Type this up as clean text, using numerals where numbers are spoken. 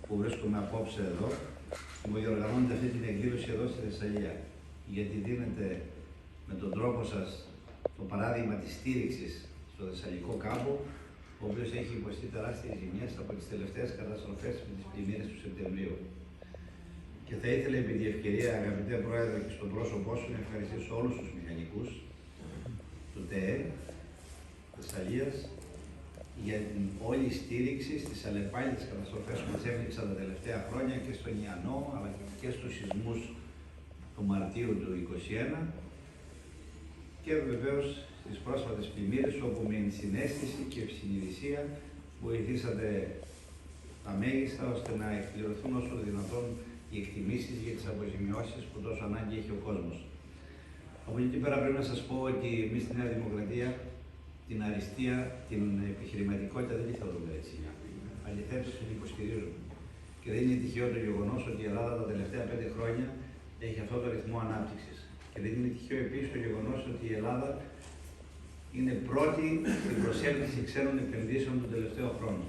που βρίσκομαι απόψε εδώ, που διοργανώνετε αυτή την εκδήλωση εδώ στη Θεσσαλία. Γιατί δίνετε με τον τρόπο σας το παράδειγμα της στήριξης στο Θεσσαλικό κάμπο, ο οποίος έχει υποστεί τεράστιες ζημιές από τις τελευταίες καταστροφές με τις πλημμύρες του Σεπτεμβρίου. Και θα ήθελα επί τη ευκαιρία, αγαπητέ Πρόεδρε, και στον πρόσωπό σου να ευχαριστήσω όλους τους μηχανικούς του ΤΕΕ Θεσσαλίας για την όλη στήριξη στις αλλεπάλληλες καταστροφές που μας έπληξαν τα τελευταία χρόνια και στον Ιαννό αλλά και στους σεισμούς του Μαρτίου του 2021 και βεβαίως στις πρόσφατες πλημμύρες όπου με συναίσθηση και ευσυνειδησία βοηθήσατε τα μέγιστα ώστε να εκπληρωθούν όσο δυνατόν οι εκτιμήσεις για τις αποζημιώσεις που τόσο ανάγκη έχει ο κόσμος. Από εκεί πέρα πρέπει να σας πω ότι εμείς στη Νέα Δημοκρατία την αριστεία, την επιχειρηματικότητα δεν τη θεωρούμε έτσι. Αληθεύως την υποστηρίζουμε. Και δεν είναι τυχαίο το γεγονός ότι η Ελλάδα τα τελευταία 5 χρόνια έχει αυτό το ρυθμό ανάπτυξης. Και δεν είναι τυχαίο επίσης το γεγονός ότι η Ελλάδα είναι πρώτη στην προσέλκυση ξένων επενδύσεων τον τελευταίο χρόνο.